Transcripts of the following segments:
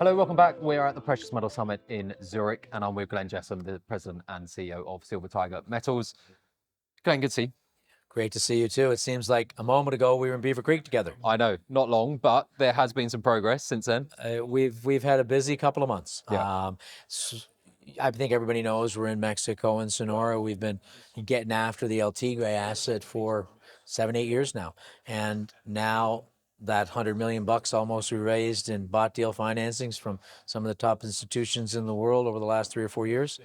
Hello, welcome back. We are at the Precious Metal Summit in Zurich, and I'm with Glenn Jessam, the President and CEO of Silver Tiger Metals. Glenn, good to see you. Great to see you too. It seems like a moment ago we were in Beaver Creek together. I know, not long, but there has been some progress since then. We've had a busy couple of months. Yeah. I think everybody knows we're in Mexico and Sonora. We've been getting after the El Tigre asset for 7-8 years now, and now that $100 million almost we raised in bought deal financings from some of the top institutions in the world over the last 3 or 4 years.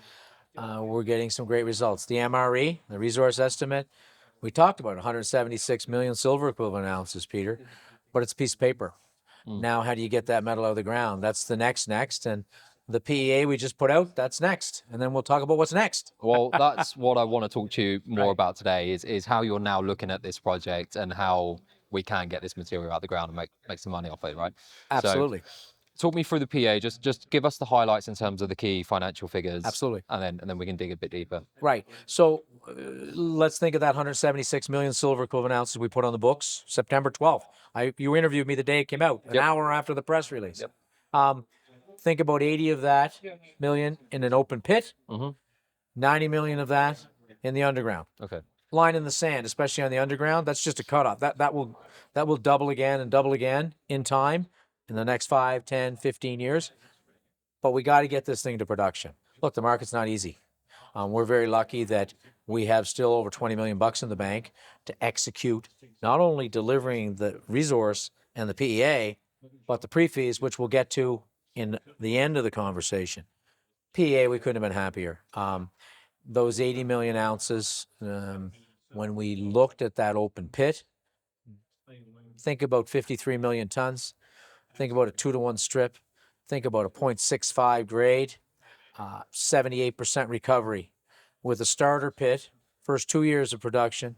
We're getting some great results. The MRE, the resource estimate, we talked about 176 million silver equivalent ounces, Peter, but it's a piece of paper. Now, how do you get that metal out of the ground? That's the next, and the PEA we just put out, that's next. And then we'll talk about what's next. Well, that's what I want to talk to you more about today is how you're now looking at this project and how we can get this material out of the ground and make some money off it, right? Absolutely. So, talk me through the PEA. Just give us the highlights in terms of the key financial figures. Absolutely. And then we can dig a bit deeper. Right. So let's think of that 176 million silver equivalent ounces we put on the books, September 12th. You interviewed me the day it came out, an hour after the press release. Yep. Think about 80 of that million in an open pit, 90 million of that in the underground. Okay. Line in the sand, especially on the underground, that's just a cutoff. That will double again and double again in time in the next 5, 10, 15 years. But we got to get this thing to production. Look, the market's not easy. We're very lucky that we have still over $20 million in the bank to execute not only delivering the resource and the PEA, but the pre-fees, which we'll get to in the end of the conversation. PEA, we couldn't have been happier. Those 80 million ounces, when we looked at that open pit, think about 53 million tons, think about a 2-to-1 strip, think about a 0.65 grade, 78% recovery with a starter pit, first 2 years of production,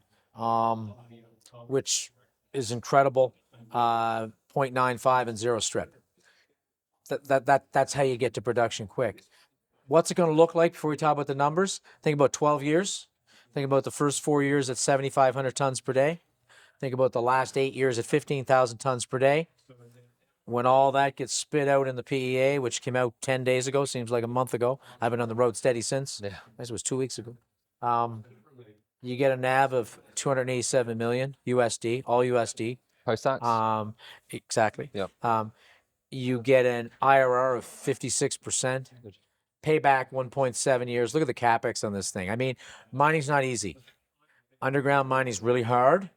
which is incredible, 0.95 and 0 strip. That's how you get to production quick. What's it going to look like before we talk about the numbers? Think about 12 years. Think about the first 4 years at 7,500 tons per day. Think about the last 8 years at 15,000 tons per day. When all that gets spit out in the PEA, which came out 10 days ago, seems like a month ago. I've been on the road steady since. Yeah. I guess it was 2 weeks ago. You get a NAV of 287 million USD, all USD. Post-tax? Exactly. Yep. You get an IRR of 56%. Payback 1.7 years. Look at the capex on this thing. I mean, mining's not easy. Underground mining's really hard.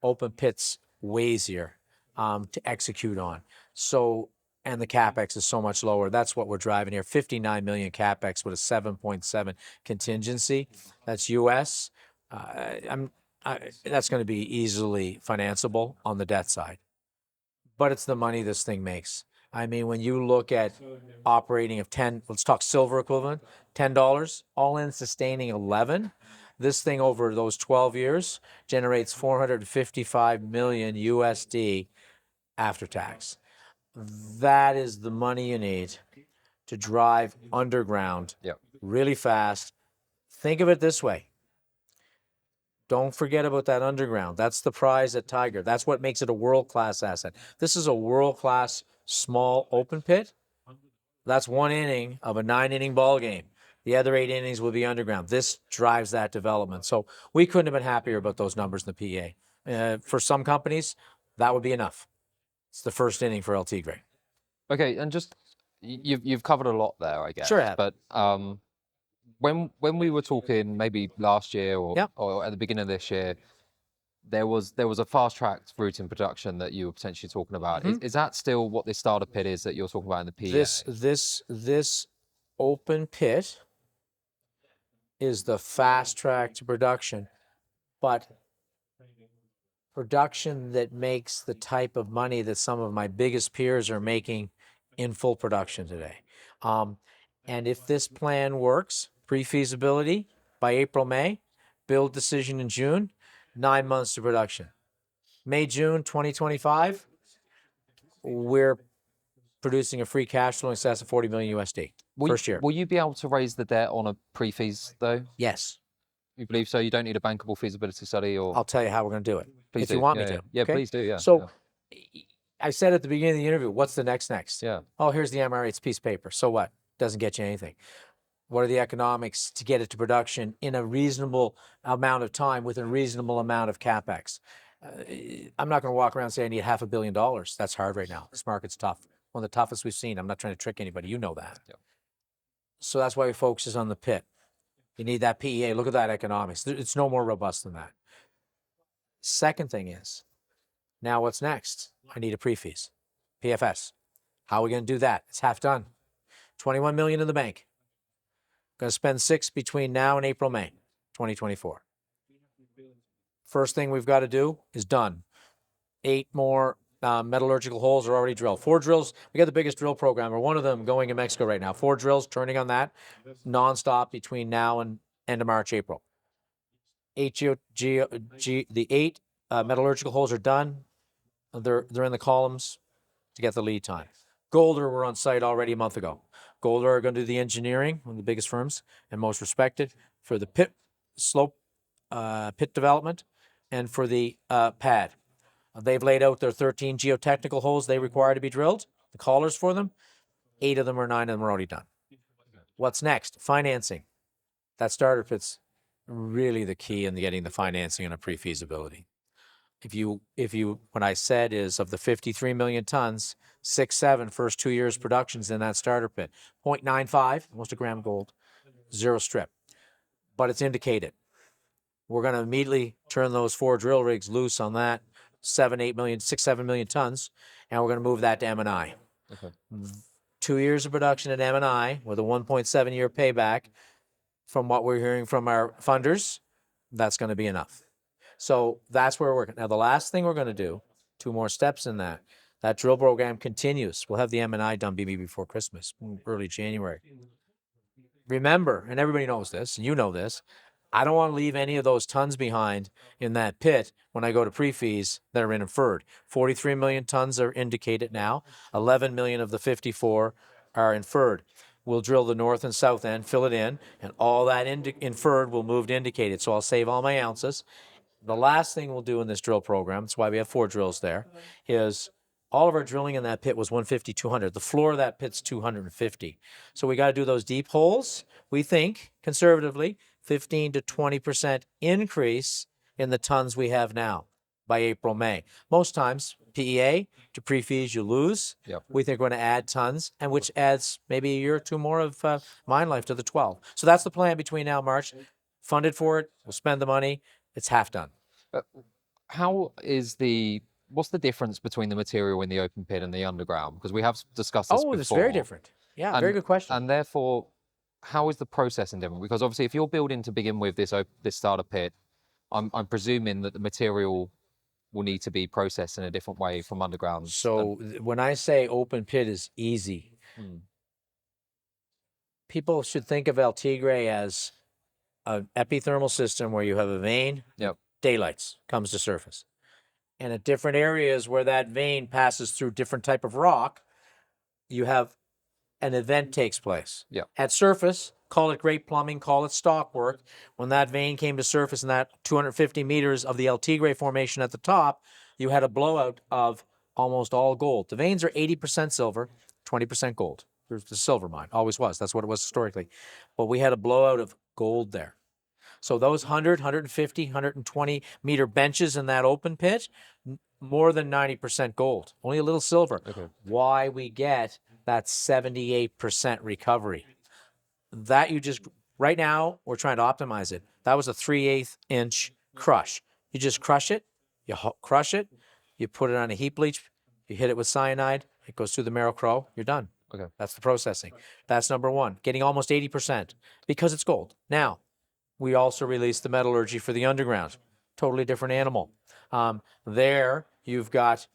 Open pits way easier to execute on. So, and the capex is so much lower. That's what we're driving here. 59 million capex with a 7.7 contingency. That's US. That's going to be easily financeable on the debt side. But it's the money this thing makes. I mean, when you look at operating of 10, let's talk silver equivalent, $10, all in sustaining 11. This thing over those 12 years generates 455 million USD after tax. That is the money you need to drive underground really fast. Think of it this way. Don't forget about that underground. That's the prize at Tigre. That's what makes it a world-class asset. This is a world-class small open pit. That's 1 inning of a 9-inning ball game. The other 8 innings will be underground. This drives that development. So we couldn't have been happier about those numbers in the PEA. For some companies, that would be enough. It's the first inning for El Tigre. Okay, and just you've covered a lot there, I guess. Sure have. But when we were talking maybe last year or at the beginning of this year, there was a fast-tracked route in production that you were potentially talking about. Is that still what this starter pit is that you're talking about in the PEA? This open pit is the fast track to production, but production that makes the type of money that some of my biggest peers are making in full production today. And if this plan works, pre-feasibility by April, May, build decision in June, 9 months to production. May, June 2025, we're producing a free cash flow in excess of 40 million USD first year. Will you be able to raise the debt on a pre-feas though? Yes. You believe so? You don't need a bankable feasibility study, or I'll tell you how we're going to do it. Please if do. you want me Yeah, to. yeah. Okay? Please do. Yeah. So I said at the beginning of the interview, what's the next? Yeah. Oh, here's the MRA. It's a piece of paper. So what? Doesn't get you anything. What are the economics to get it to production in a reasonable amount of time with a reasonable amount of capex? I'm not going to walk around and say I need $500 million. That's hard right now. This market's tough. One of the toughest we've seen. I'm not trying to trick anybody. You know that. Yeah. So that's why we focus on the pit. You need that PEA. Look at that economics. It's no more robust than that. Second thing is, now what's next? I need a pre-fees, PFS. How are we going to do that? It's half done. 21 million in the bank. Going to spend 6 between now and April, May 2024. First thing we've got to do is done. 8 more metallurgical holes are already drilled. 4 drills. We got the biggest drill program, or one of them going in Mexico right now. 4 drills turning on that nonstop between now and end of March, April. The 8 metallurgical holes are done. They're in the columns to get the lead time. Golder were on site already a month ago. Golder are going to do the engineering, one of the biggest firms and most respected, for the pit slope, pit development, and for the pad. They've laid out their 13 geotechnical holes they require to be drilled, the collars for them. 8 of them or 9 of them are already done. What's next? Financing. That starter pit's really the key in getting the financing and a pre-feasibility. If you, what I said is of the 53 million tons, 6-7 first 2 years productions in that starter pit, 0.95, almost a gram gold, 0 strip, but it's indicated. We're going to immediately turn those 4 drill rigs loose on that 7 million tons, and we're going to move that to M&I. Okay. 2 years of production at M&I with a 1.7 year payback. From what we're hearing from our funders, that's going to be enough. So that's where we're working. Now, the last thing we're going to do, 2 more steps in that drill program continues. We'll have the M&I done maybe before Christmas, early January. Remember, and everybody knows this, and you know this, I don't want to leave any of those tons behind in that pit when I go to pre-fees that are inferred. 43 million tons are indicated now. 11 million of the 54 are inferred. We'll drill the north and south end, fill it in, and all that inferred will move to indicated. So I'll save all my ounces. The last thing we'll do in this drill program, that's why we have 4 drills there, is all of our drilling in that pit was 150, 200. The floor of that pit's 250. So we got to do those deep holes. We think, conservatively, 15 to 20% increase in the tons we have now by April, May. Most times, PEA to pre-fees, you lose. Yep. We think we're going to add tons, and which adds maybe a year or 2 more of mine life to the 12. So that's the plan between now and March. Funded for it. We'll spend the money. It's half done. What's the difference between the material in the open pit and the underground? Because we have discussed this before. Oh, it's very different. Yeah, very good question. And therefore, how is the processing different? Because obviously, if you're building to begin with this starter pit, I'm presuming that the material will need to be processed in a different way from underground. So when I say open pit is easy, people should think of El Tigre as an epithermal system where you have a vein, daylights comes to surface. And at different areas where that vein passes through different type of rock, you have an event takes place. At surface, call it great plumbing, call it stock work. When that vein came to surface in that 250 meters of the El Tigre formation at the top, you had a blowout of almost all gold. The veins are 80% silver, 20% gold. There's the silver mine, always was. That's what it was historically. But we had a blowout of gold there. So those 100, 150, 120 meter benches in that open pit, more than 90% gold, only a little silver. Okay. Why we get that 78% recovery. That right now, we're trying to optimize it. That was a 3/8 inch crush. You just crush it, you crush it, you put it on a heap leach, you hit it with cyanide, it goes through the Merrill-Crowe, you're done. Okay. That's the processing. That's number 1, getting almost 80% because it's gold. Now, we also released the metallurgy for the underground. Totally different animal. There, you've got,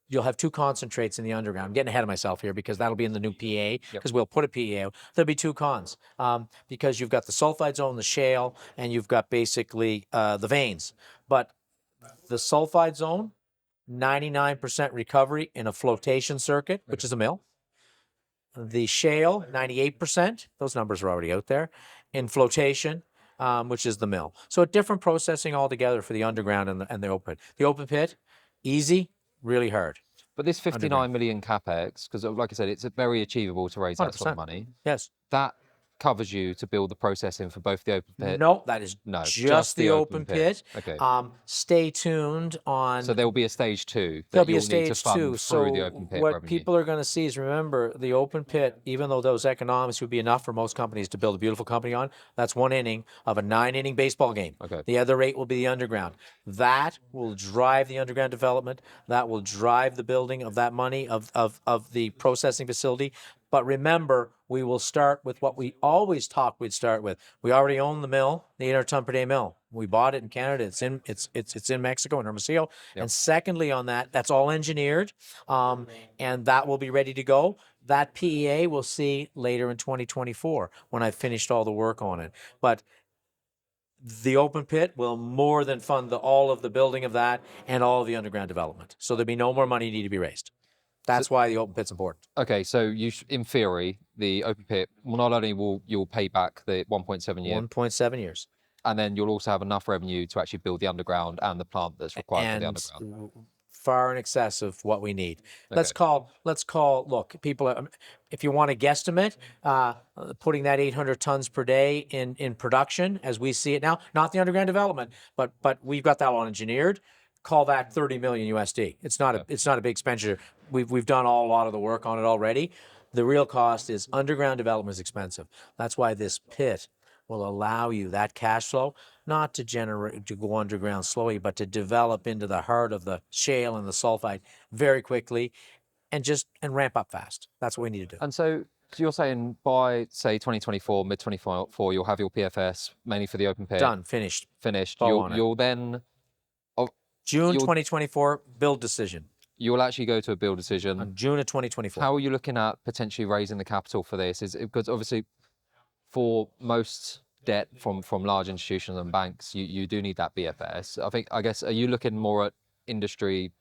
you'll have 2 concentrates in the underground. I'm getting ahead of myself here because that'll be in the new PEA, because we'll put a PEA out. There'll be 2 cons because you've got the sulfide zone, the shale, and you've got basically the veins. But the sulfide zone, 99% recovery in a flotation circuit, which is a mill. The shale, 98%. Those numbers are already out there. In flotation, which is the mill. So a different processing altogether for the underground and the open. The open pit, easy, really hard. But this 59 underground. million capex, because like I said, it's very achievable to raise that sort of 100%. money. Yes. That covers you to build the processing for both the open pit. No, that is No, just the open pit. Okay. Stay tuned on. So there will be a stage 2 There'll that be a you'll need to stage two. fund through the So open pit what revenue. people are going to see is, remember, the open pit, even though those economics would be enough for most companies to build a beautiful company on, that's one inning of a 9-inning baseball game. Okay. The other 8 will be the underground. That will drive the underground development. That will drive the building of that money of the processing facility. But remember, we will start with what we always talked we'd start with. We already own the mill, the 800 ton per day mill. We bought it in Canada. It's in Mexico, in Hermosillo. Yep. And secondly, on that's all engineered, and that will be ready to go. That PEA we'll see later in 2024 when I've finished all the work on it. But the open pit will more than fund all of the building of that and all of the underground development. So there'll be no more money need to be raised. That's why the open pit's important. Okay, so in theory, the open pit will not only you'll pay back the 1.7 years, 1.7 years. and then you'll also have enough revenue to actually build the underground and the plant that's required for the And underground. far in excess of what we need. Okay. Let's call, look, people, if you want to guesstimate, putting that 800 tons per day in production as we see it now, not the underground development, but we've got that all engineered. Call that 30 million USD. It's not a big expenditure. We've done a lot of the work on it already. The real cost is underground development is expensive. That's why this pit will allow you that cash flow, not to go underground slowly, but to develop into the heart of the shale and the sulfide very quickly, and ramp up fast. That's what we need to do. And so you're saying by, say, 2024, mid 2024, you'll have your PFS mainly for the open pit Done, finished. You'll then June 2024 build decision. You'll actually go to a build decision on June of 2024. How are you looking at potentially raising the capital for this? Is it, because obviously for most debt from large institutions and banks, you do need that BFS. I guess, are you looking more at industry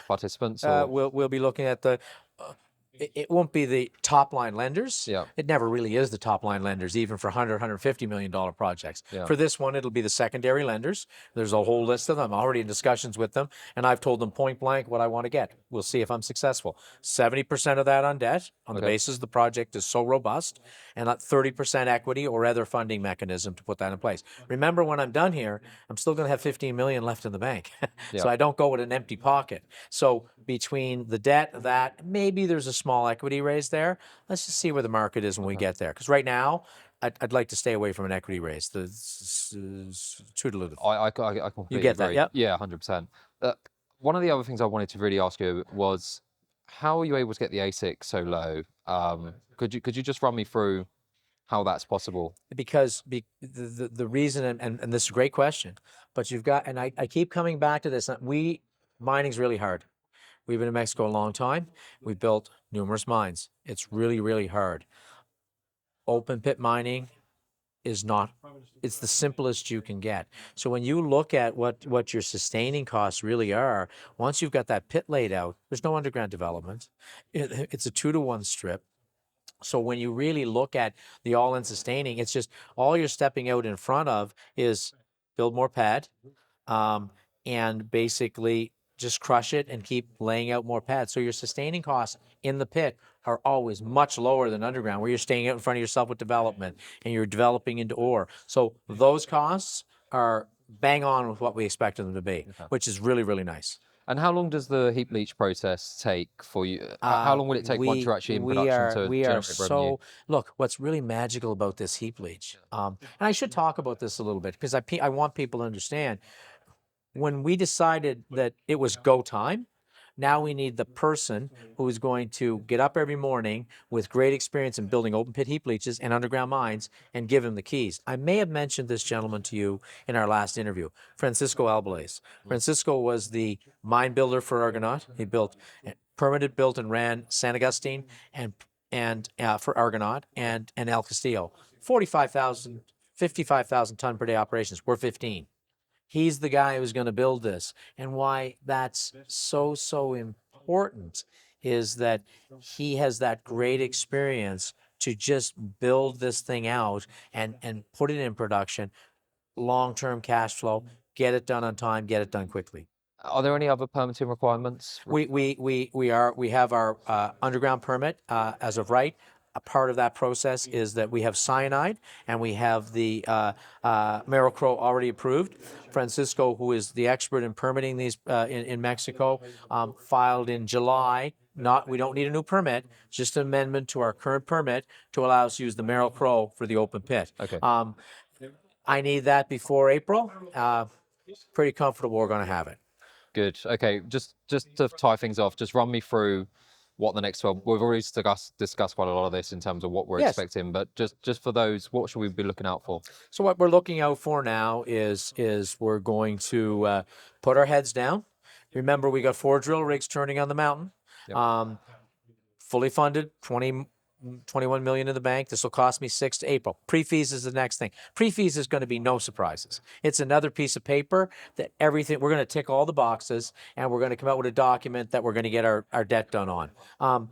participants? Or? We'll be looking at it won't be the top line lenders. Yeah. It never really is the top line lenders, even for $150 million projects. Yeah. For this one, it'll be the secondary lenders. There's a whole list of them. I'm already in discussions with them, and I've told them point blank what I want to get. We'll see if I'm successful. 70% of that on debt, on the basis the project is so robust, and 30% equity or other funding mechanism to put that in place. Remember, when I'm done here, I'm still going to have 15 million left in the bank. So I don't go with an empty pocket. So between the debt, maybe there's a small equity raise there. Let's just see where the market is when we get there. Because right now, I'd like to stay away from an equity raise. It's too dilutive. I completely You get agree. that, Yeah, 100%. One of the other things I wanted to really ask you was, how are you able to get the ASIC so low? Could you just run me through how that's possible? Because the reason, and this is a great question, but you've got, and I keep coming back to this, mining's really hard. We've been in Mexico a long time. We've built numerous mines. It's really, really hard. Open pit mining is not, it's the simplest you can get. So when you look at what your sustaining costs really are, once you've got that pit laid out, there's no underground development. It's a 2-to-1 strip. So when you really look at the all-in sustaining, it's just all you're stepping out in front of is build more pad, and basically just crush it and keep laying out more pads. So your sustaining costs in the pit are always much lower than underground, where you're staying out in front of yourself with development and you're developing into ore. So those costs are bang on with what we expected them to be, which is really, really nice. And how long does the heap leach process take for you? How long will it take once you're actually in production to generate revenue? Look, what's really magical about this heap leach, and I should talk about this a little bit because I want people to understand, when we decided that it was go time, now we need the person who is going to get up every morning with great experience in building open pit heap leaches and underground mines and give him the keys. I may have mentioned this gentleman to you in our last interview, Francisco Albalez. Francisco was the mine builder for Argonaut. He permitted, built, and ran San Agustin and for Argonaut and El Castillo. 55,000 ton per day operations. We're 15. He's the guy who's going to build this. And why that's so important is that he has that great experience to just build this thing out and put it in production, long-term cash flow, get it done on time, get it done quickly. Are there any other permitting requirements? We have our underground permit as of right. A part of that process is that we have cyanide and we have the Merrill-Crowe already approved. Francisco, who is the expert in permitting these in Mexico, filed in July. We don't need a new permit, just an amendment to our current permit to allow us to use the Merrill-Crowe for the open pit. Okay. I need that before April. Pretty comfortable we're going to have it. Good. Okay. Just to tie things off, just run me through what the next 12. We've already discussed quite a lot of this in terms of what we're expecting, but just for those, what should we be looking out for? So what we're looking out for now is we're going to put our heads down. Remember, we got 4 drill rigs turning on the mountain. Yep. Fully funded, 21 million in the bank. This will cost me 6 to April. Pre-fees is the next thing. Pre-fees is going to be no surprises. It's another piece of paper that everything, we're going to tick all the boxes and we're going to come out with a document that we're going to get our debt done on.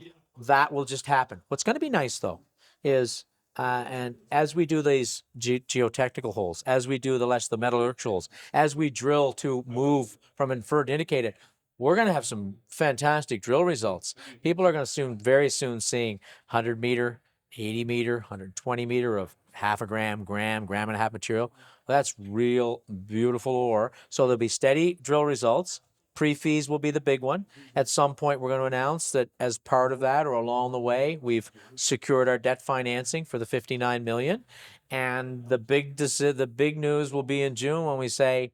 That will just happen. What's going to be nice though is, and as we do these geotechnical holes, as we do the metallurgical holes, as we drill to move from inferred to indicated, we're going to have some fantastic drill results. People are going to very soon seeing 100 meter, 80 meter, 120 meter of half a gram and a half material. That's real beautiful ore. So there'll be steady drill results. Pre-fees will be the big one. At some point, we're going to announce that as part of that or along the way, we've secured our debt financing for the 59 million. And the big news will be in June when we say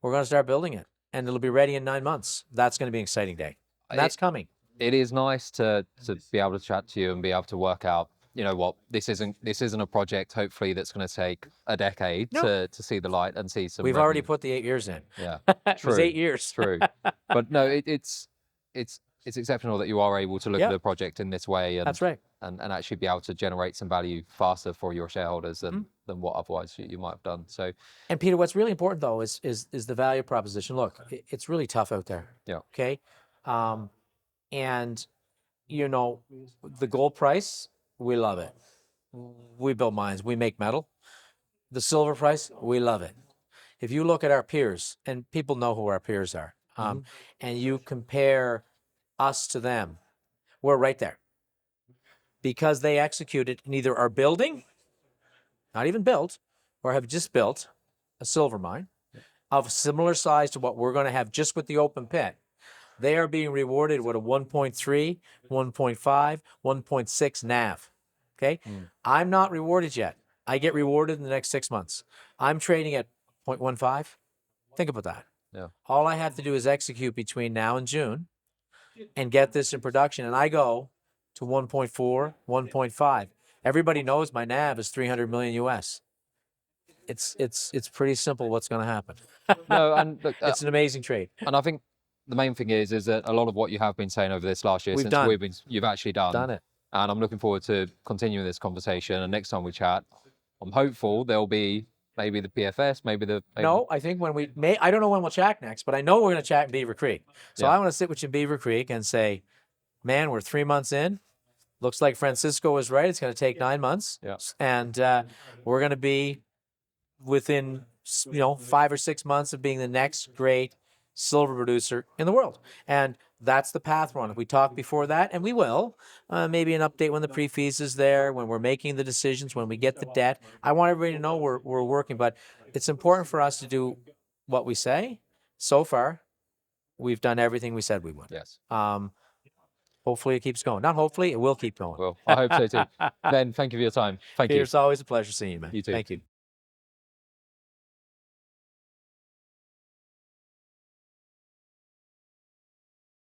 we're going to start building it. And it'll be ready in 9 months. That's going to be an exciting day. And that's coming. It is nice to be able to chat to you and be able to work out, you know what, this isn't a project hopefully that's going to take a decade to see the light and see some. We've already put the 8 years in. Yeah, It was 8 years. True, but no, it's exceptional that you are able to look at the project in this way. And, that's right. And actually be able to generate some value faster for your shareholders than what otherwise you might have done. So, and Peter, what's really important though is the value proposition. Look, it's really tough out there. Yeah. Okay. And you know, the gold price, we love it. We build mines, we make metal. The silver price, we love it. If you look at our peers, and people know who our peers are, and you compare us to them, we're right there. Because they executed and either are building, not even built, or have just built a silver mine of similar size to what we're going to have just with the open pit. They are being rewarded with a 1.3, 1.5, 1.6 NAV. Okay? I'm not rewarded yet. I get rewarded in the next 6 months. I'm trading at 0.15. Think about that. Yeah. All I have to do is execute between now and June and get this in production. And I go to 1.4, 1.5. Everybody knows my NAV is 300 million US. It's pretty simple what's going to happen. No, and look, it's an amazing trade. And I think the main thing is that a lot of what you have been saying over this last year you've actually done it. And I'm looking forward to continuing this conversation. And next time we chat, I'm hopeful there'll be maybe the PFS, No, I think I don't know when we'll chat next, but I know we're going to chat in Beaver Creek. So I want to sit with you in Beaver Creek and say, man, we're 3 months in. Looks like Francisco was right. It's going to take 9 months. Yeah. And we're going to be within 5 or 6 months of being the next great silver producer in the world. And that's the path we're on. If we talk before that, and we will, maybe an update when the pre-fees is there, when we're making the decisions, when we get the debt. I want everybody to know we're working, but it's important for us to do what we say. So far, we've done everything we said we would. Yes. Hopefully it keeps going. Not hopefully, it will keep going. Well, I hope so too. Ben, thank you for your time. Thank you. It's always a pleasure seeing you, man. You too. Thank you.